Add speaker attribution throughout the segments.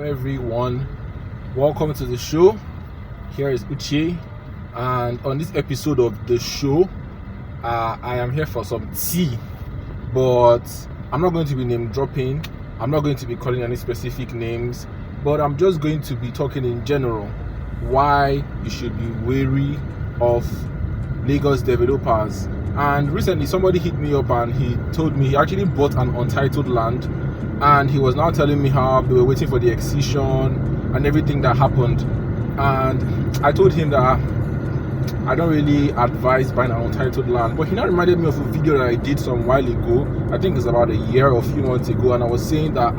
Speaker 1: everyone, welcome to the show. Here is Uche, and on this episode of the show, I am here for some tea, but I'm not going to be name dropping. I'm not going to be calling any specific names, but I'm just going to be talking in general why you should be wary of Lagos developers. And recently somebody hit me up and he told me he actually bought an untitled land, and he was now telling me how they were waiting for the excision and everything that happened. And I told him that I don't really advise buying an untitled land, but he now reminded me of a video that I did some while ago. I think it's about a year or a few months ago, and I was saying that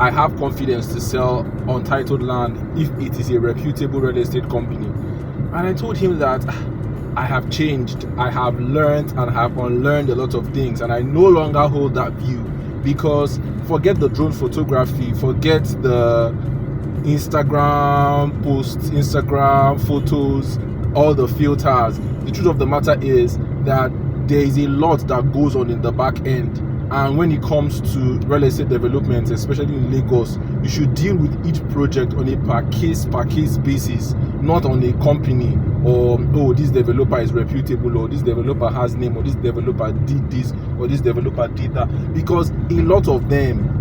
Speaker 1: I have confidence to sell untitled land if it is a reputable real estate company. And I told him that I have changed, I have learned and have unlearned a lot of things, and I no longer hold that view. Because forget the drone photography, forget the Instagram posts, Instagram photos, all the filters. The truth of the matter is that there is a lot that goes on in the back end. And when it comes to real estate development, especially in Lagos, you should deal with each project on a per case basis, not on a company or, oh, this developer is reputable, or this developer has name, or this developer did this, or this developer did that. Because a lot of them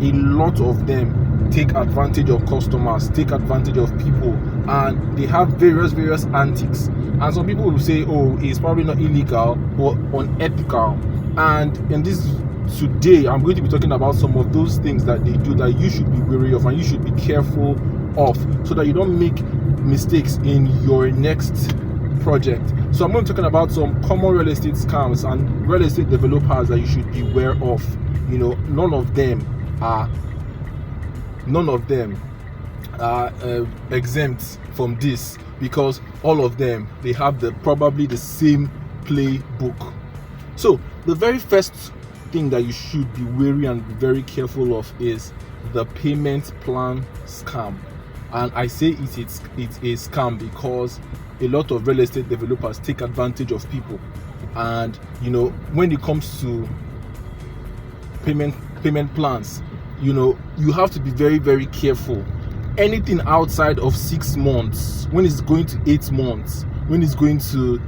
Speaker 1: take advantage of customers, take advantage of people, and they have various antics. And some people will say, oh, it's probably not illegal but unethical. And in this today, I'm going to be talking about some of those things that they do that you should be wary of and you should be careful of, so that you don't make mistakes in your next project. So I'm going to be talking about some common real estate scams and real estate developers that you should be aware of. You know, none of them are exempt from this, because all of them, they have probably the same playbook. So the very first thing that you should be wary and be very careful of is the payment plan scam. And I say it's a scam because a lot of real estate developers take advantage of people. And you know, when it comes to payment plans, you know, you have to be very careful. Anything outside of 6 months, when it's going to 8 months, when it's going to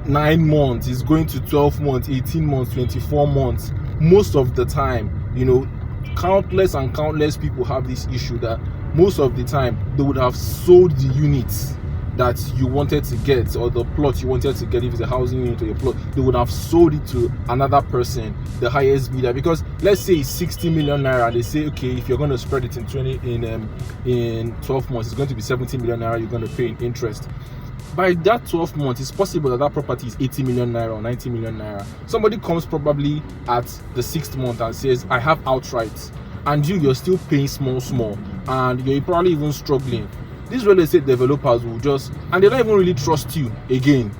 Speaker 1: 9 months, it's going to 12 months, 18 months, 24 months, most of the time, you know, countless people have this issue that most of the time they would have sold the units that you wanted to get, or the plot you wanted to get. If it's a housing unit or a plot, they would have sold it to another person, the highest bidder. Because let's say it's 60 million naira, they say, okay, if you're going to spread it in 12 months, it's going to be 70 million naira you're going to pay in interest. By that 12 months, it's possible that property is 80 million naira or 90 million naira. Somebody comes probably at the 6th month and says, I have outright, and you're still paying small, and you're probably even struggling. These real estate developers will just, and they don't even really trust you again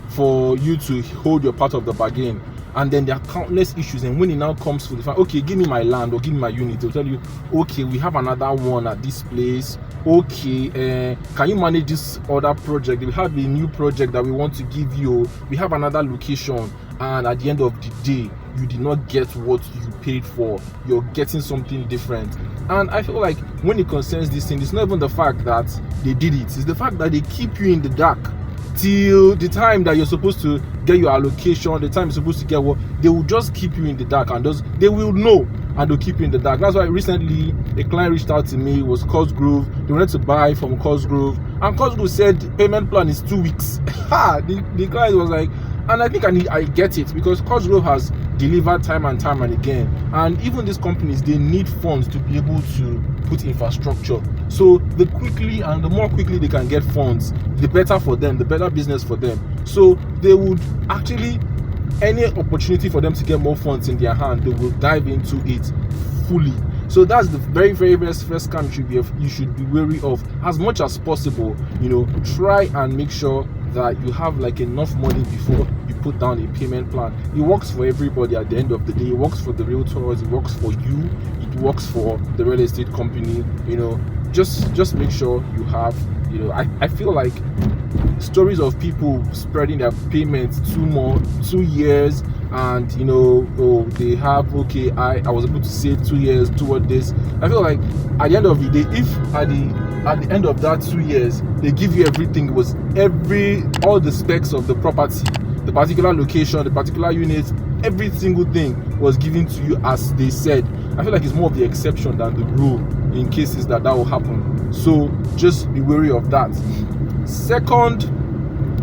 Speaker 1: for you to hold your part of the bargain. And then there are countless issues, and when it now comes to the fact, okay, give me my land or give me my unit, they'll tell you, okay, we have another one at this place. Okay, can you manage this other project? We have a new project that we want to give you. We have another location, and at the end of the day, you did not get what you paid for. You're getting something different. And I feel like when it concerns this thing, it's not even the fact that they did it, it's the fact that they keep you in the dark till the time that you're supposed to get your allocation, the time you're supposed to get what, they will just keep you in the dark, and they will know, and they'll keep you in the dark. That's why recently a client reached out to me. It was Cosgrove. They wanted to buy from Cosgrove, and Cosgrove said payment plan is 2 weeks. The client was like, and I think I get it, because Cosgrove has delivered time and again, and even these companies, they need funds to be able to put infrastructure. So the more quickly they can get funds, the better for them, the better business for them. So they would actually, any opportunity for them to get more funds in their hand, they will dive into it fully. So that's the very first scam you should be wary of. As much as possible, you know, try and make sure that you have like enough money before you put down a payment plan. It works for everybody at the end of the day. It works for the realtors, it works for you, it works for the real estate company. You know, just make sure you have, you know, I feel like stories of people spreading their payments 2 years and oh, they have, okay, I was able to save 2 years toward this. I feel like at the end of the day, if at the end of that 2 years they give you everything, it was all the specs of the property, the particular location, the particular unit, every single thing was given to you as they said. I feel like it's more of the exception than the rule in cases that will happen. So just be wary of that. Second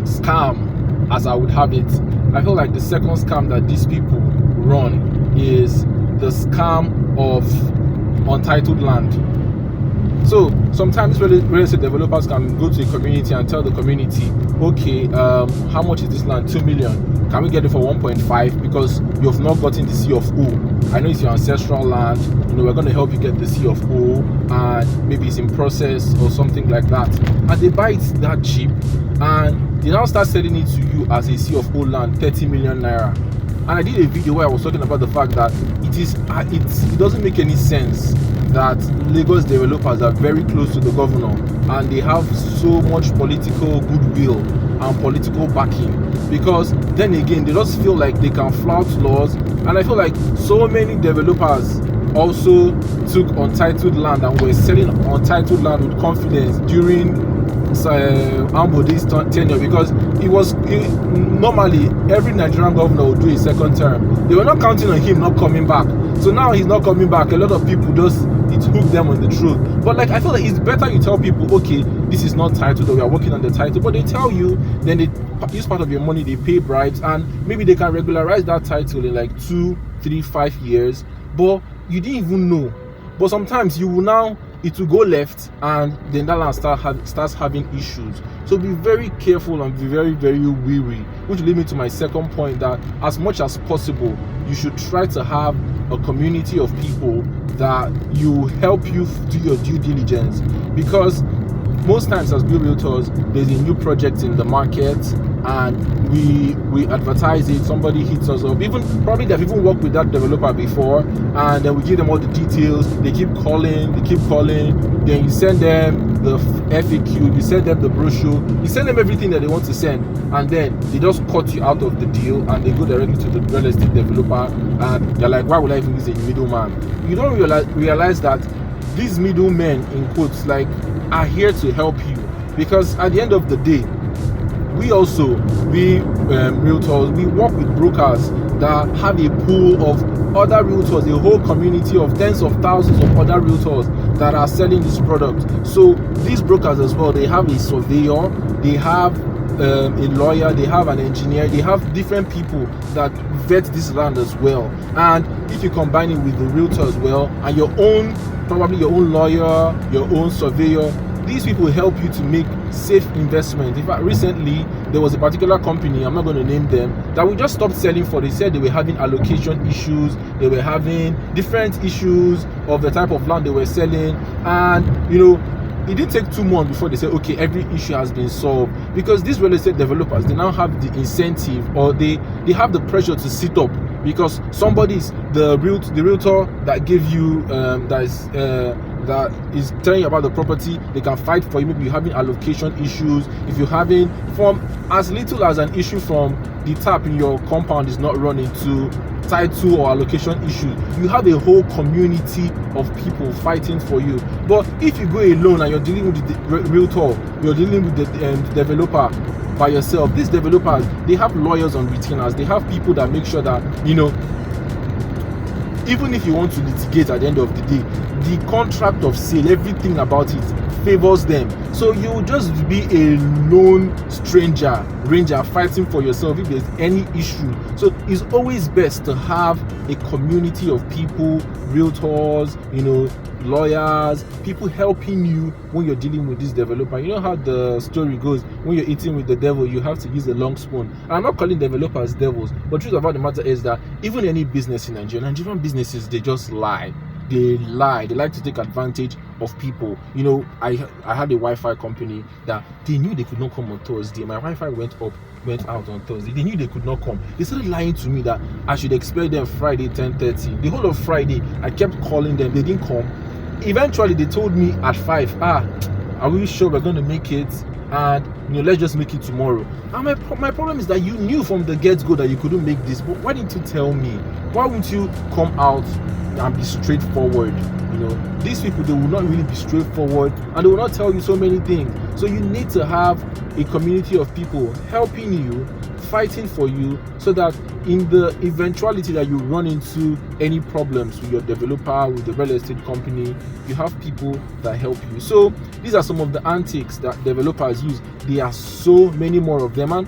Speaker 1: scam, as I would have it, I feel like the second scam that these people run is the scam of untitled land. So sometimes real estate developers can go to a community and tell the community, okay, how much is this land? 2 million. Can we get it for 1.5 because you've not gotten the C of O? I know it's your ancestral land. We're going to help you get the C of O, and maybe it's in process or something like that. And they buy it that cheap, and they now start selling it to you as a C of O land, 30 million naira. And I did a video where I was talking about the fact that it doesn't make any sense that Lagos developers are very close to the governor and they have so much political goodwill and political backing, because then again they just feel like they can flout laws. And I feel like so many developers also took untitled land and were selling untitled land with confidence during Ambode's tenure, because normally every Nigerian governor would do a second term. They were not counting on him not coming back. So now he's not coming back. A lot of people it hooked them on the truth. But like, I feel like it's better you tell people, okay, this is not titled, or we are working on the title. But they tell you, then they use part of your money, they pay bribes, and maybe they can regularize that title in like 2, 3, 5 years. But you didn't even know. But sometimes it will go left, and then that land starts having issues. So be very careful and be very, very wary, which will lead me to my second point, that as much as possible you should try to have a community of people that you help you do your due diligence. Because most times as realtors, there's a new project in the market and we advertise it, somebody hits us up, probably they've even worked with that developer before, and then we give them all the details. They keep calling, then you send them the FAQ, you send them the brochure, you send them everything that they want to send, and then they just cut you out of the deal and they go directly to the real estate developer, and they're like, why would I even use a middleman? You don't realize that these middlemen, in quotes, like, are here to help you, because at the end of the day, we realtors, we work with brokers that have a pool of other realtors, a whole community of tens of thousands of other realtors that are selling this product. So these brokers as well, they have a surveyor, they have a lawyer, they have an engineer, they have different people that vet this land as well. And if you combine it with the realtor as well, and probably your own lawyer, your own surveyor, these people help you to make safe investment. In fact, recently there was a particular company, I'm not going to name them, that we just stopped selling for. They said they were having allocation issues, they were having different issues of the type of land they were selling, and it didn't take 2 months before they said, okay, every issue has been solved. Because these real estate developers, they now have the incentive, or they have the pressure to sit up, because somebody's the realtor that gave you that is telling you about the property. They can fight for you. Maybe you're having allocation issues. If you're having from as little as an issue from the tap in your compound is not running, to title or allocation issues, you have a whole community of people fighting for you. But if you go alone and you're dealing with the realtor, you're dealing with the developer by yourself, these developers, they have lawyers on retainers, they have people that make sure that even if you want to litigate at the end of the day, the contract of sale, everything about it favors them. So you just be a lone ranger fighting for yourself if there's any issue. So it's always best to have a community of people, realtors, lawyers, people helping you when you're dealing with this developer. You know how the story goes, when you're eating with the devil, you have to use a long spoon. And I'm not calling developers devils, but the truth about the matter is that even any business in Nigerian businesses, they just lie. They like to take advantage of people. I had a Wi-Fi company that they knew they could not come on Thursday. My Wi-Fi went out on Thursday. They knew they could not come. They started lying to me that I should expect them Friday 10:30. The whole of Friday I kept calling them, they didn't come. Eventually they told me at 5, Are we sure we're going to make it? And let's just make it tomorrow. And my problem is that you knew from the get-go that you couldn't make this, but why didn't you tell me? Why wouldn't you come out and be straightforward? These people, they will not really be straightforward, and they will not tell you so many things. So you need to have a community of people helping you, fighting for you, so that in the eventuality that you run into any problems with your developer, with the real estate company, you have people that help you. So these are some of the antics that developers use. There are so many more of them, and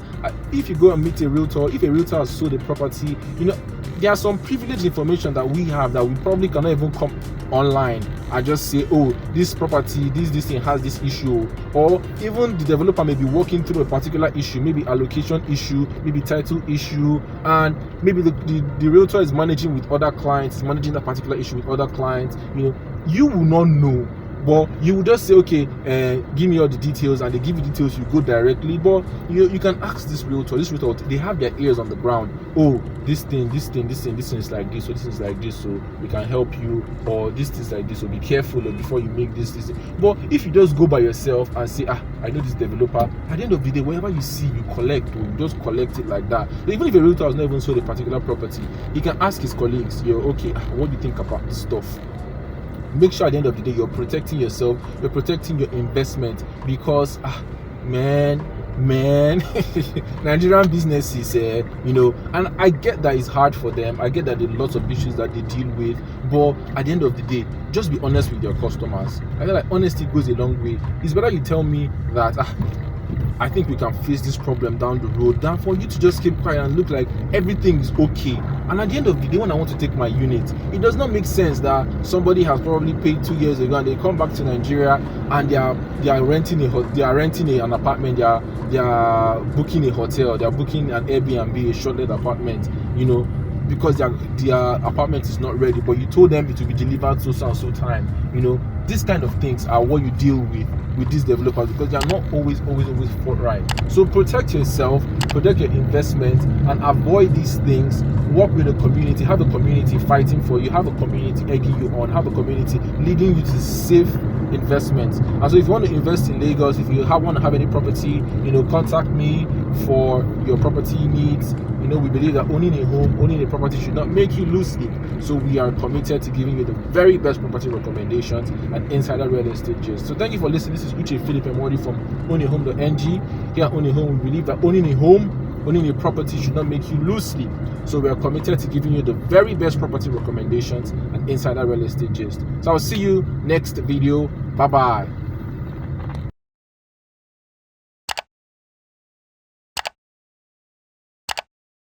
Speaker 1: if you go and meet a realtor, if a realtor has sold a property, there are some privileged information that we have that we probably cannot even come online and just say, oh, this property, this thing has this issue. Or even the developer may be working through a particular issue, maybe allocation issue, maybe title issue, and maybe the realtor is managing with other clients, managing that particular issue with other clients. You will not know, but you will just say, okay, give me all the details, and they give you details, you go directly. But you can ask this realtor, they have their ears on the ground. Oh, this thing is like this, so this is like this, so we can help you. Or this is like this, so be careful before you make this. But if you just go by yourself and say, I know this developer, at the end of the day, wherever you see, you collect, or you just collect it like that. So even if a realtor has not even sold a particular property, he can ask his colleagues, okay, what do you think about this stuff? Make sure at the end of the day you're protecting yourself, you're protecting your investment, because man Nigerian businesses, and I get that it's hard for them. I get that there are lots of issues that they deal with, but at the end of the day, just be honest with your customers. I feel like honesty goes a long way. It's better you tell me that I think we can face this problem down the road, than for you to just keep quiet and look like everything is okay. And at the end of the day, when I want to take my unit, it does not make sense that somebody has probably paid 2 years ago and they come back to Nigeria and they are renting an apartment, they are booking a hotel, they are booking an Airbnb, a short-let apartment, because their apartment is not ready, but you told them it will be delivered so and so time. These kind of things are what you deal with these developers, because they are not always forthright. So protect yourself, protect your investment, and avoid these things. Work with a community, have a community fighting for you, have a community egging you on, have a community leading you to safe investments. And so if you want to invest in Lagos, if you want to have any property, contact me for your property needs. We believe that owning a property should not make you lose sleep. So we are committed to giving you the very best property recommendations and insider real estate gist. So thank you for listening. This is Uche Philip Emori from Ownahome.ng. Here at Ownahome, we believe that owning a property should not make you lose sleep. So we are committed to giving you the very best property recommendations and insider real estate gist. So I'll see you next video. Bye bye.